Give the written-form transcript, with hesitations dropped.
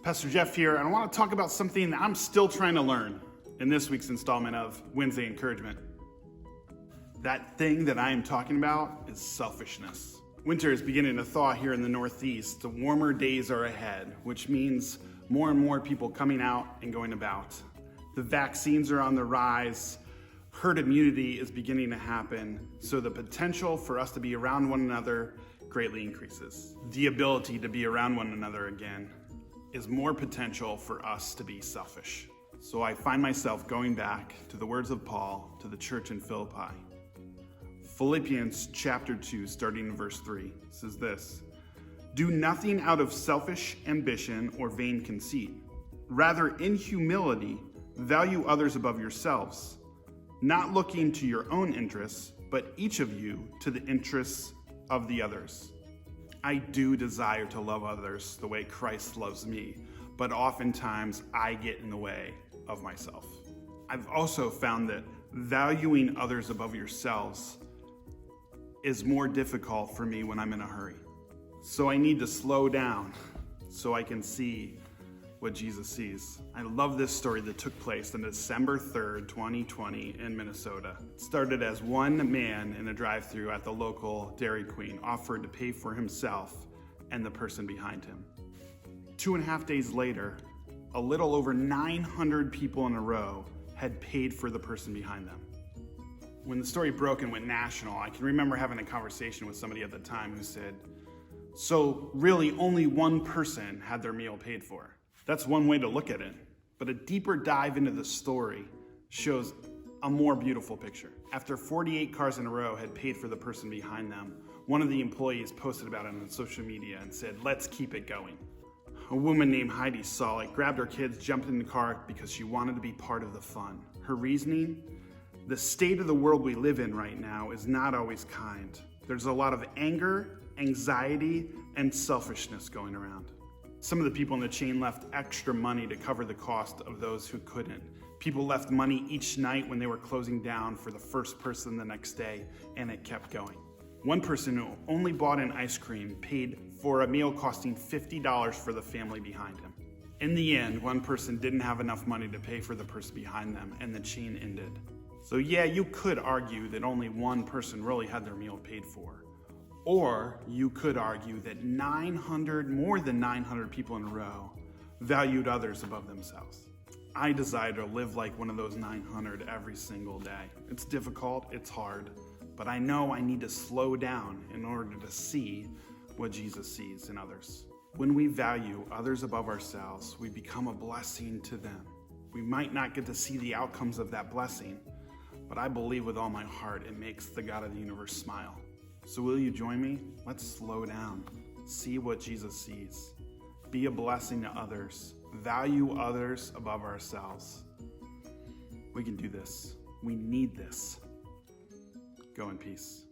Pastor Jeff here, and I want to talk about something that I'm still trying to learn in this week's installment of Wednesday Encouragement. That thing that I am talking about is selfishness. Winter is beginning to thaw here in the Northeast. The warmer days are ahead, which means more and more people coming out and going about. The vaccines are on the rise. Herd immunity is beginning to happen, so the potential for us to be around one another greatly increases. The ability to be around one another again is more potential for us to be selfish. So I find myself going back to the words of Paul to the church in Philippi. Philippians chapter 2, starting in verse 3, says this: "Do nothing out of selfish ambition or vain conceit. Rather, in humility, value others above yourselves, not looking to your own interests, but each of you to the interests of the others." I do desire to love others the way Christ loves me, but oftentimes I get in the way of myself. I've also found that valuing others above yourselves is more difficult for me when I'm in a hurry. So I need to slow down so I can see what Jesus sees. I love this story that took place on December 3rd, 2020 in Minnesota. It started as one man in a drive-thru at the local Dairy Queen offered to pay for himself and the person behind him. 2.5 days later, a little over 900 people in a row had paid for the person behind them. When the story broke and went national, I can remember having a conversation with somebody at the time who said, "So really only one person had their meal paid for." That's one way to look at it, but a deeper dive into the story shows a more beautiful picture. After 48 cars in a row had paid for the person behind them, one of the employees posted about it on social media and said, "Let's keep it going." A woman named Heidi saw it, grabbed her kids, jumped in the car because she wanted to be part of the fun. Her reasoning? The state of the world we live in right now is not always kind. There's a lot of anger, anxiety, and selfishness going around. Some of the people in the chain left extra money to cover the cost of those who couldn't. People left money each night when they were closing down for the first person the next day, and it kept going. One person who only bought an ice cream paid for a meal costing $50 for the family behind him. In the end, one person didn't have enough money to pay for the person behind them, and the chain ended. So yeah, you could argue that only one person really had their meal paid for. Or you could argue that more than 900 people in a row valued others above themselves. I desire to live like one of those 900 every single day. It's difficult, it's hard, but I know I need to slow down in order to see what Jesus sees in others. When we value others above ourselves, we become a blessing to them. We might not get to see the outcomes of that blessing, but I believe with all my heart it makes the God of the universe smile. So will you join me? Let's slow down. See what Jesus sees. Be a blessing to others. Value others above ourselves. We can do this. We need this. Go in peace.